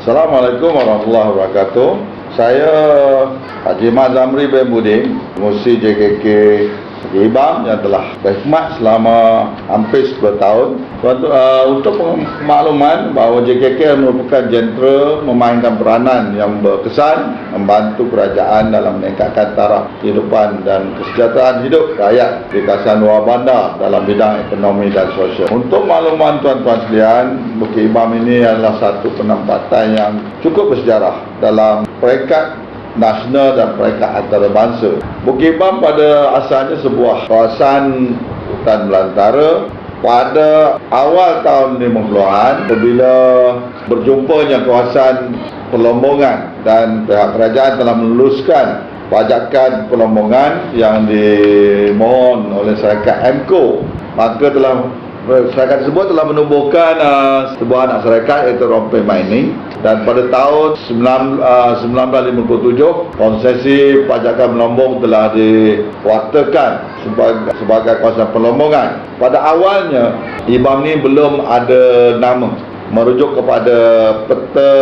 Assalamualaikum warahmatullahi wabarakatuh. Saya Haji Mat Zamri bin Budin, Pengerusi JKK IBAM yang telah berkhidmat selama hampir 10 tahun. Untuk makluman bahawa JKK merupakan jentera memainkan peranan yang berkesan membantu kerajaan dalam meningkatkan taraf kehidupan dan kesejahteraan hidup rakyat di kawasan luar bandar dalam bidang ekonomi dan sosial. Untuk makluman tuan-tuan sekalian, Bukit IBAM ini adalah satu penempatan yang cukup bersejarah dalam peringkat nasional dan peringkat antarabangsa. Bukit IBAM pada asalnya sebuah kawasan hutan belantara. Pada awal tahun 50-an, apabila berjumpanya kawasan Pelombongan dan pihak kerajaan telah meluluskan pajakan Pelombongan yang dimohon oleh syarikat MCO, maka syarikat tersebut telah menubuhkan sebuah anak syarikat iaitu Rompeng Mining, dan pada tahun 1957 konsesi pajakan Pelombong telah diwakilkan sebagai kawasan Pelombongan. Pada awalnya IBAM ni belum ada nama, merujuk kepada peta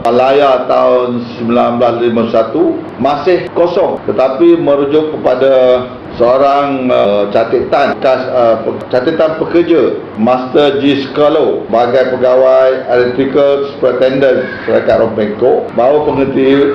Malaya tahun 1951 masih kosong, tetapi merujuk kepada seorang catatan pekerja Master G. Skalo sebagai pegawai Electrical Superintendent Syarikat Rompengko, bahawa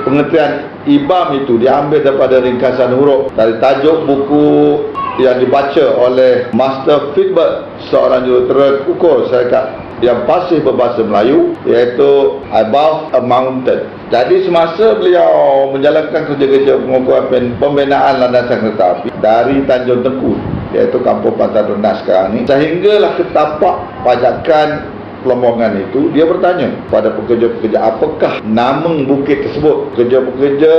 pengertian IBAM itu diambil daripada ringkasan huruf dari tajuk buku yang dibaca oleh Master Fitbert, seorang jurutera ukur syarikat yang fasih berbahasa Melayu, iaitu Above a Mountain. Jadi semasa beliau menjalankan kerja-kerja pengukuran pembinaan landasan kereta api dari Tanjung Tengku, iaitu Kampung Pantai Rendah sekarang ni, sehinggalah ke tapak pajakan Pelombongan itu, dia bertanya pada pekerja-pekerja apakah nama bukit tersebut. Pekerja-pekerja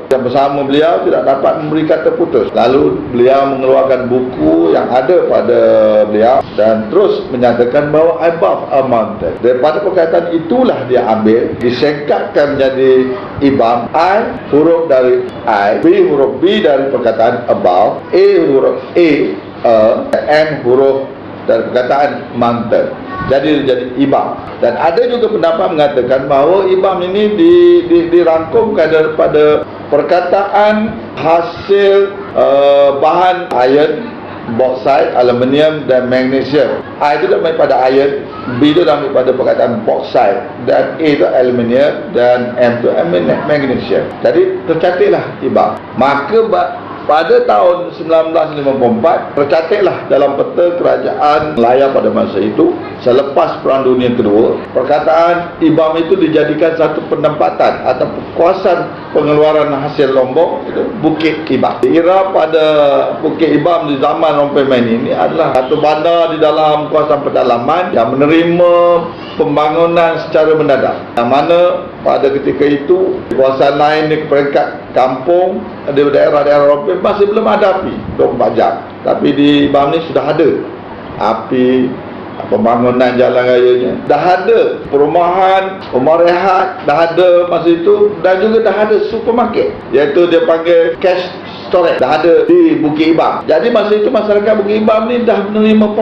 yang bersama beliau tidak dapat memberi kata putus. Lalu beliau mengeluarkan buku yang ada pada beliau dan terus menyatakan bahawa Above a Mountain. Daripada perkataan itulah dia ambil, disingkatkan menjadi IBAM. I huruf dari I, B huruf B dari perkataan above, A huruf A, M huruf dari perkataan mountain. Jadi IBAM. Dan ada juga pendapat mengatakan bahawa IBAM ini dirangkumkan daripada perkataan hasil bahan iron, bauxite, aluminium dan magnesium. I itu diambil pada iron, B itu diambil pada perkataan bauxite, dan A itu aluminium, dan M itu magnesium. Jadi tercatatlah IBAM. Maka pada tahun 1954 tercatatlah dalam peta kerajaan Melaya pada masa itu, selepas Perang Dunia Kedua, perkataan IBAM itu dijadikan satu penempatan atau kawasan pengeluaran hasil lombok, itu Bukit IBAM. Dikira pada Bukit IBAM di zaman Rompeng Mining ini adalah satu bandar di dalam kawasan pedalaman yang menerima pembangunan secara mendadak, yang mana pada ketika itu kawasan lain di peringkat kampung di daerah-daerah Rompeng masih belum ada api 24 jam. Tapi di IBAM ni sudah ada api, pembangunan jalan rayanya, dah ada perumahan, rumah rehat, dah ada masa itu, dan juga dah ada supermarket, iaitu dia panggil cash storage, dah ada di Bukit IBAM. Jadi masa itu masyarakat Bukit IBAM ni dah menerima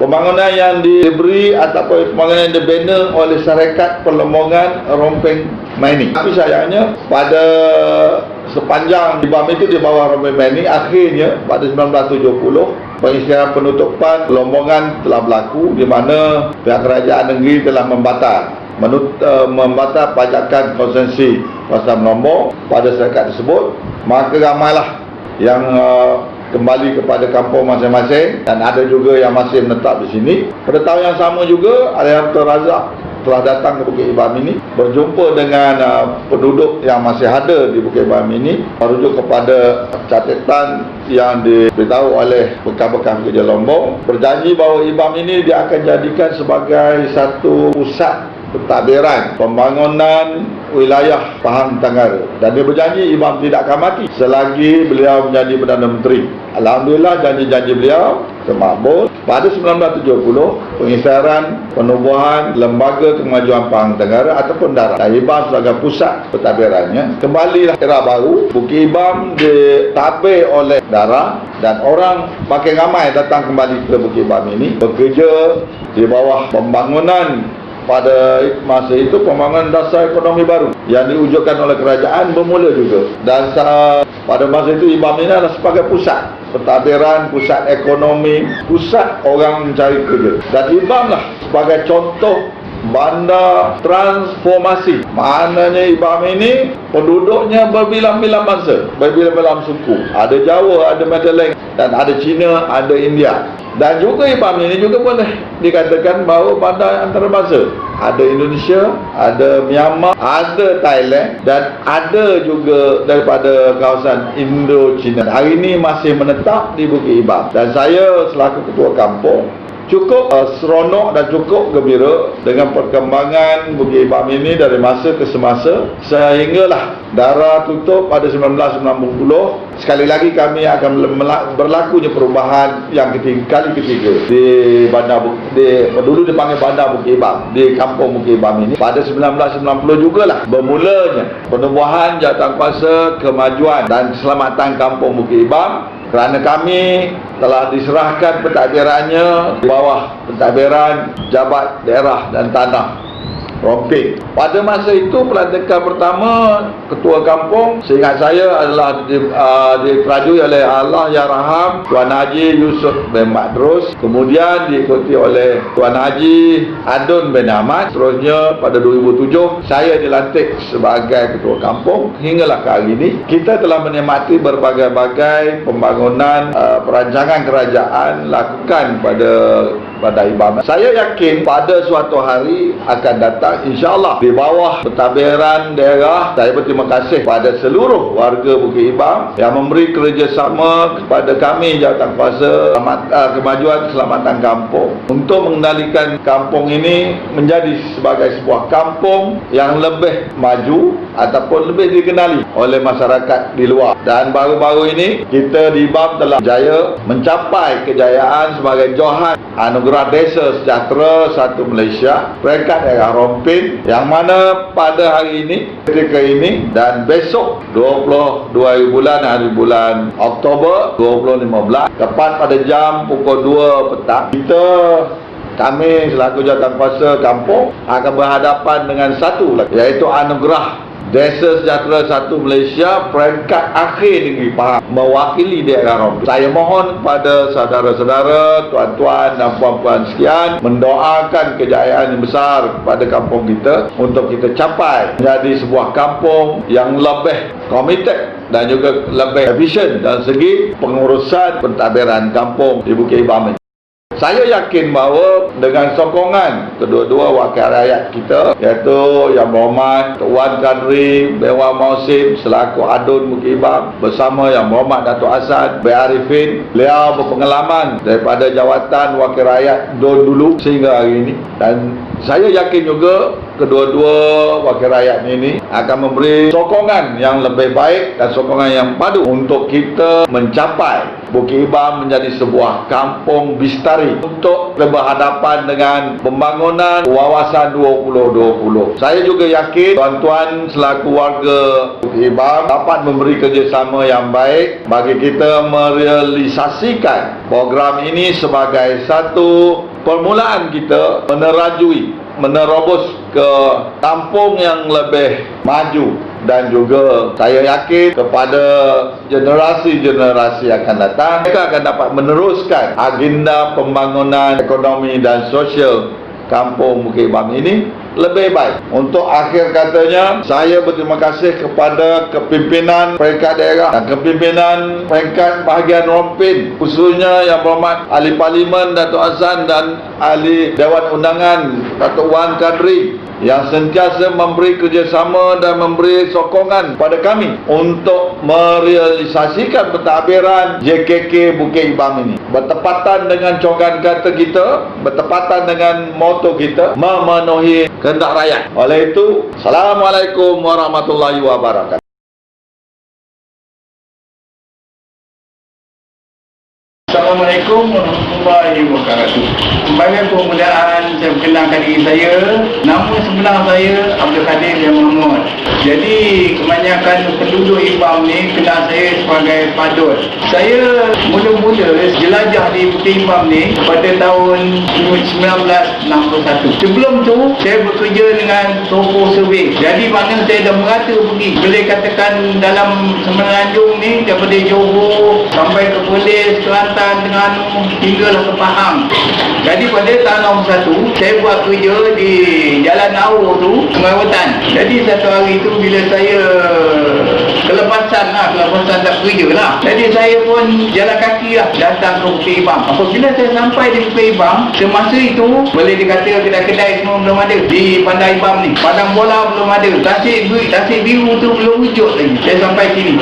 pembangunan yang diberi ataupun pembangunan yang dibina oleh syarikat Pelombongan Rompeng Mining. Tapi sayangnya pada sepanjang IBAM itu di bawah Rompeng Mining, akhirnya pada 1970 pengisytiharan penutupan Pelombongan telah berlaku, di mana pihak kerajaan negeri telah membatal pajakan konsesi kawasan Pelombong pada syarikat tersebut. Maka ramailah yang kembali kepada kampung masing-masing, dan ada juga yang masih menetap di sini. Pada tahun yang sama juga, Alihan Tuan Razak telah datang ke Bukit IBAM ini, berjumpa dengan penduduk yang masih ada di Bukit IBAM ini, merujuk kepada catatan yang diberitahu oleh bekas-bekas pekerja lombok, berjanji bahawa IBAM ini dia akan jadikan sebagai satu pusat pentadbiran pembangunan wilayah Pahang Tenggara, dan dia berjanji IBAM tidak akan mati selagi beliau menjadi Perdana Menteri. Alhamdulillah, janji-janji beliau termakbul. Pada 1970 pengisytiharan penubuhan Lembaga Kemajuan Pahang Tenggara ataupun DARA, dan IBAM sebagai pusat pentadbirannya, kembalilah era baru. Bukit IBAM ditadbir oleh DARA, dan orang makin ramai datang kembali ke Bukit IBAM ini, bekerja di bawah pembangunan pada masa itu pembangunan dasar ekonomi baru yang diwujudkan oleh kerajaan bermula juga. Dan pada masa itu IBAM ini adalah sebagai pusat pentadbiran, pusat ekonomi, pusat orang mencari kerja. Dan IBAM lah sebagai contoh bandar transformasi. Maknanya IBAM ini penduduknya berbilang-bilang bangsa, berbilang-bilang suku. Ada Jawa, ada Mandailing, dan ada Cina, ada India. Dan juga IBAM ini juga boleh dikatakan bahawa bandar antarabangsa. Ada Indonesia, ada Myanmar, ada Thailand, dan ada juga daripada kawasan Indo-Cina. Hari ini masih menetap di Bukit IBAM. Dan saya selaku ketua kampung cukup seronok dan cukup gembira dengan perkembangan Bukit IBAM ini dari masa ke semasa sehinggalah Dara tutup pada 1990. Sekali lagi kami akan berlakunya perubahan yang kali ketiga di bandar dulu dipanggil bandar Bukit IBAM, di kampung Bukit IBAM ini. Pada 1990 jugalah bermulanya penubuhan jawatankuasa kemajuan dan keselamatan kampung Bukit IBAM, kerana kami telah diserahkan pentadbirannya di bawah pentadbiran Jabat Daerah dan Tanah Rompin. Pada masa itu pelantikan pertama ketua kampung seingat saya adalah diterajui oleh Allahyarham Tuan Haji Yusuf bin Madrus, kemudian diikuti oleh Tuan Haji Adun bin Ahmad. Seterusnya pada 2007 saya dilantik sebagai ketua kampung. Hinggalah ke hari ini kita telah menikmati berbagai-bagai pembangunan perancangan kerajaan lakukan pada Bandar IBAM. Saya yakin pada suatu hari akan datang insya-Allah di bawah pentadbiran daerah. Saya berterima kasih pada seluruh warga Bukit IBAM yang memberi kerjasama kepada kami jawatankuasa kemajuan keselamatan kampung untuk mengendalikan kampung ini menjadi sebagai sebuah kampung yang lebih maju ataupun lebih dikenali oleh masyarakat di luar. Dan baru-baru ini kita di IBAM telah berjaya mencapai kejayaan sebagai Johan Anugerah Desa Sejahtera 1 Malaysia peringkat daerah Rompin, yang mana pada hari ini, ketika ini dan besok 22 hari bulan Oktober 2015 tepat pada jam pukul 2 petang kami selaku jawatankuasa kampung akan berhadapan dengan satu lagi, iaitu Anugerah Desa Sejahtera 1 Malaysia peringkat akhir negeri Pahang mewakili daerah Rompin. Saya mohon kepada saudara-saudara, tuan-tuan dan puan-puan sekalian mendoakan kejayaan yang besar kepada kampung kita untuk kita capai menjadi sebuah kampung yang lebih komited dan juga lebih efisien dalam segi pengurusan pentadbiran kampung di Bukit IBAM. Saya yakin bahawa dengan sokongan kedua-dua wakil rakyat kita, iaitu Yang Berhormat Wan Kadri Dewan Mausim selaku Adun Bukit IBAM bersama Yang Berhormat Datuk Hassan bin Arifin, beliau berpengalaman daripada jawatan wakil rakyat DUN dulu sehingga hari ini. Dan saya yakin juga kedua-dua wakil rakyat ini akan memberi sokongan yang lebih baik dan sokongan yang padu untuk kita mencapai Bukit IBAM menjadi sebuah kampung bistari untuk berhadapan dengan pembangunan wawasan 2020. Saya juga yakin tuan-tuan selaku warga Bukit IBAM dapat memberi kerjasama yang baik bagi kita merealisasikan program ini sebagai satu permulaan kita menerobos ke kampung yang lebih maju. Dan juga saya yakin kepada generasi-generasi akan datang, mereka akan dapat meneruskan agenda pembangunan ekonomi dan sosial kampung Bukit IBAM ini lebih baik. Untuk akhir katanya, saya berterima kasih kepada kepimpinan peringkat daerah dan kepimpinan peringkat bahagian Rompin, khususnya Yang Berhormat Ahli Parlimen Datuk Hassan dan Ahli Dewan Undangan Datuk Wan Kadri yang sentiasa memberi kerjasama dan memberi sokongan pada kami untuk merealisasikan pentadbiran JKK Bukit IBAM ini bertepatan dengan cogan kata kita, bertepatan dengan moto kita, memenuhi kehendak rakyat. Oleh itu, Assalamualaikum warahmatullahi wabarakatuh. Assalamualaikum warahmatullahi wabarakatuh. Sebagai permulaan saya perkenalkan diri saya. Nama sebenar saya Abdul Kadir Yang Mahmud. Jadi kebanyakan penduduk IBAM ni kenal saya sebagai Padut. Saya mula-mula jelas jelajah di Bukit Imam ni pada tahun 1961. Sebelum tu saya bekerja dengan toko survey. Jadi mana saya dah merata pergi. Boleh katakan dalam Semenanjung ni daripada Johor sampai ke Perlis, Kelantan, Terengganu hinggalah ke Pahang. Jadi pada tahun 61 saya buat kerja di Jalan Aur tu, Sungai Wetan. Jadi satu hari tu bila saya kelepasan tak kerja lah. Jadi saya pun jalan kaki lah datang ke Bukit Ibam. Apabila saya sampai di Bukit Ibam, semasa itu boleh dikata kedai-kedai semua belum ada di Bandar Ibam ni. Padang bola belum ada. Tasik biru tu belum wujud lagi. Saya sampai sini.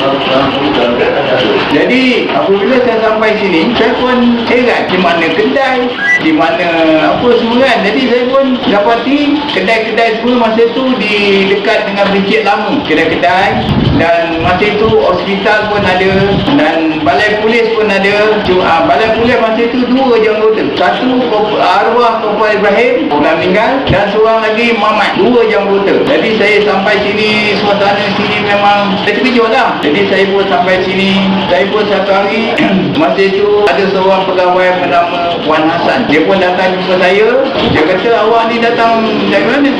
Jadi apabila saya sampai sini, saya pun heran di mana kedai, di mana apa semua kan. Jadi saya pun dapati kedai-kedai semua masa tu di dekat dengan Brigade lama. Kedai-kedai dan masa itu hospital pun ada dan balai polis pun ada. Balai polis masa itu 2 je anggota. Satu arwah Kopal Ibrahim dah meninggal dan seorang lagi Mamat. 2 je anggota. Jadi saya sampai sini, suasana sini memang saya terkejut lah. Jadi saya pun sampai sini. Saya pun satu hari masa itu ada seorang pegawai bernama Wan Hassan. Dia pun datang jumpa saya. Dia kata, awak ni datang dari mana?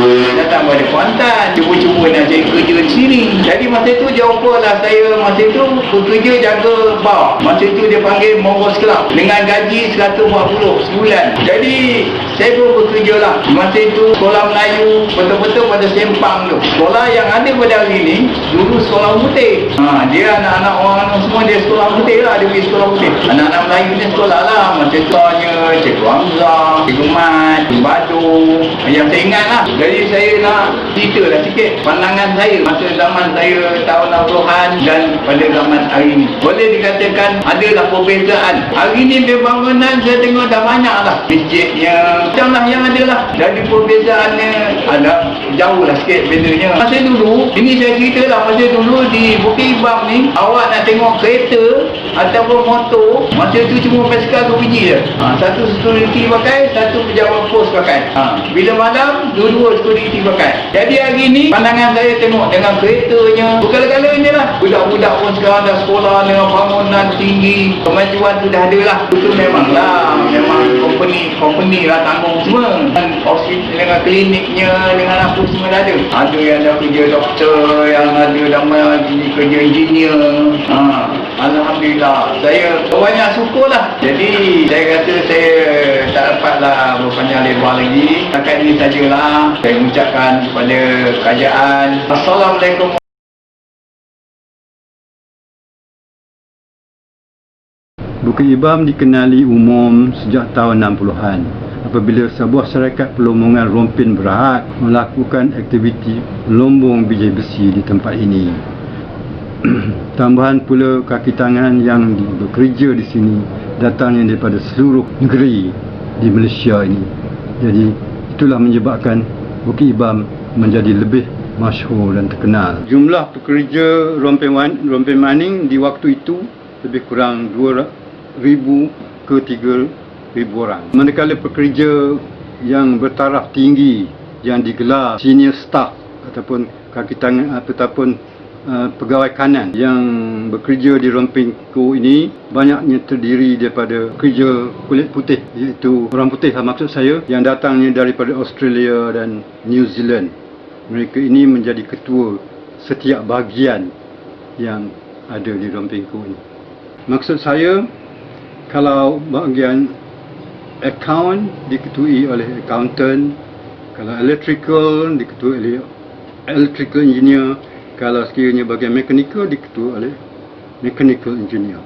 Saya datang dari Kuantan. Cuba-cuba nak cari kerja di sini. Jadi masa itu dia offer lah saya masa itu bekerja jaga bar. Masa itu dia panggil Mongols Club dengan gaji 140 sebulan. Jadi saya pun bekerja lah. Masa itu sekolah Melayu betul-betul pada Sempang tu. Sekolah yang ada pada hari ni dulu sekolah putih. Dia anak-anak orang semua dia sekolah putih lah. Dia pergi sekolah putih. Anak-anak Melayu ni sekolah lah. Masa tu hanya Cikgu Hamzah, Cikgu Mat, Cikgu Badu yang saya ingat lah. Jadi saya nak cerita lah sikit pandangan saya masa zaman saya tahun 60-an dan pada zaman hari ni. Boleh dikatakan adalah perbezaan. Hari ni pembangunan saya tengok dah banyak lah. Masjidnya macam lah yang ada lah. Jadi perbezaannya ada jauh lah sikit bedanya. Masa dulu, ini saya cerita lah. Masa dulu di Bukit Ibam ni, awak nak tengok kereta ataupun motor, masa tu cuma basikal 2 biji je. Satu security pakai, satu pejabat pos pakai. Bila malam, dua-dua security pakai. Jadi hari ni pandangan saya tengok dengan keretanya berkala-kalanya lah. Budak-budak pun sekarang dah sekolah dengan bangunan tinggi, kemajuan tu dah ada lah. Itu memang lah, memang company lah tanggung semua. Dan hospital dengan kliniknya, dengan apa semua dah ada. Ada yang dah kerja doktor, yang ada dah kerja engineer. Alhamdulillah, saya banyak syukur lah. Jadi saya kata saya tak dapatlah berpanjang lebar lagi. Setakat ini sajalah saya ucapkan kepada kerajaan. Assalamualaikum. Bukit Ibam dikenali umum sejak tahun 60-an apabila sebuah syarikat pelombongan Rompin Berhad melakukan aktiviti lombong biji besi di tempat ini. Tambahan pula kaki tangan yang bekerja di sini datangnya daripada seluruh negeri di Malaysia ini. Jadi itulah menyebabkan Bukit Ibam menjadi lebih masyhur dan terkenal. Jumlah pekerja rompin mining di waktu itu lebih kurang 2,000 ke 3,000 orang. Manakala pekerja yang bertaraf tinggi yang digelar senior staff ataupun kaki tangan ataupun pegawai kanan yang bekerja di Rompingko ini banyaknya terdiri daripada pekerja kulit putih, iaitu orang putih lah maksud saya, yang datangnya daripada Australia dan New Zealand. Mereka ini menjadi ketua setiap bahagian yang ada di Rompingko ini. Maksud saya, kalau bahagian account diketuai oleh accountant, kalau electrical diketuai oleh electrical engineer, kalau sekiranya bahagian mechanical diketuai oleh mechanical engineer.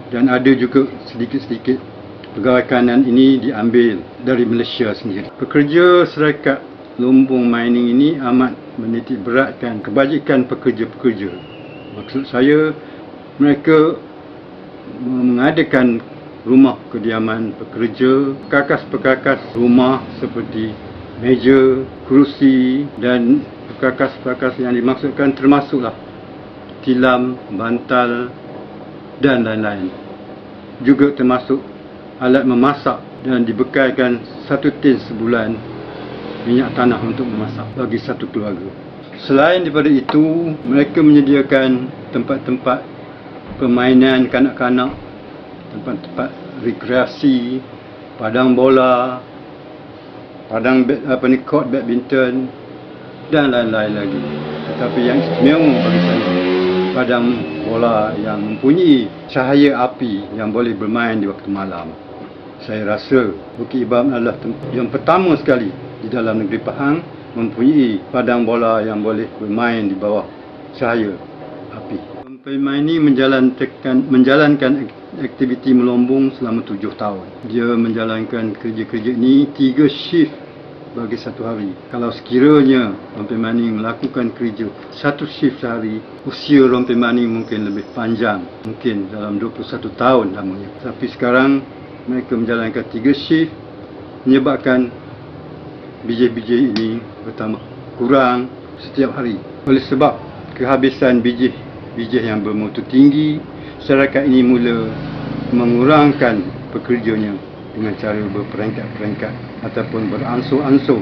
Dan ada juga sedikit-sedikit pegawai kanan ini diambil dari Malaysia sendiri. Pekerja syarikat lombong mining ini amat menitik beratkan kebajikan pekerja-pekerja. Maksud saya, mereka mengadakan rumah kediaman pekerja, perkakas-perkakas rumah seperti meja, kerusi dan perkakas-perkakas yang dimaksudkan termasuklah tilam, bantal dan lain-lain. Juga termasuk alat memasak dan dibekalkan 1 tin sebulan minyak tanah untuk memasak bagi satu keluarga. Selain daripada itu, mereka menyediakan tempat-tempat permainan kanak-kanak, tempat-tempat rekreasi, padang bola, court badminton dan lain-lain lagi. Tetapi yang istimewa bagi saya, padang bola yang mempunyai cahaya api yang boleh bermain di waktu malam. Saya rasa Bukit Ibam adalah yang pertama sekali di dalam negeri Pahang mempunyai padang bola yang boleh bermain di bawah cahaya api. Pemain ini menjalankan aktiviti melombong selama 7 tahun. Dia menjalankan kerja-kerja ini 3 shift bagi satu hari. Kalau sekiranya Rompi Maning melakukan kerja 1 shift sehari, usia Rompi Maning mungkin lebih panjang, mungkin dalam 21 tahun lamanya. Tapi sekarang mereka menjalankan 3 shift, menyebabkan biji-biji ini bertambah kurang setiap hari. Oleh sebab kehabisan biji yang bermutu tinggi, masyarakat ini mula mengurangkan pekerjanya dengan cara berperingkat-peringkat ataupun beransur-ansur.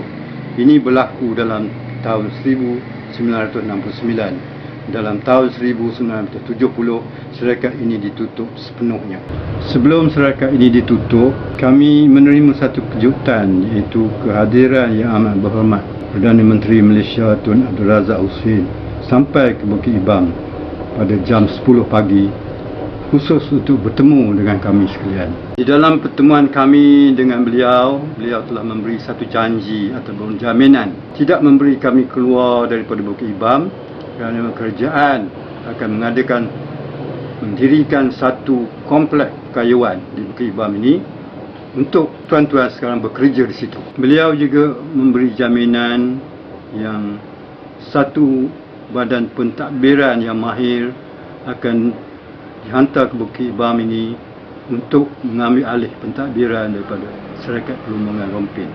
Ini berlaku dalam tahun 1969. Dalam tahun 1970, syarikat ini ditutup sepenuhnya. Sebelum syarikat ini ditutup, kami menerima satu kejutan, iaitu kehadiran Yang Amat Berhormat Perdana Menteri Malaysia Tun Abdul Razak Husin sampai ke Bukit Ibam pada jam 10 pagi khusus untuk bertemu dengan kami sekalian. Di dalam pertemuan kami dengan beliau telah memberi satu janji ataupun jaminan tidak memberi kami keluar daripada Bukit Ibam kerana kerajaan akan mendirikan satu kompleks kayuan di Bukit Ibam ini untuk tuan-tuan sekarang bekerja di situ. Beliau juga memberi jaminan yang satu badan pentadbiran yang mahir akan dihantar ke Bukit Ibam ini untuk mengambil alih pentadbiran daripada Syarikat Perlumbungan Rompin.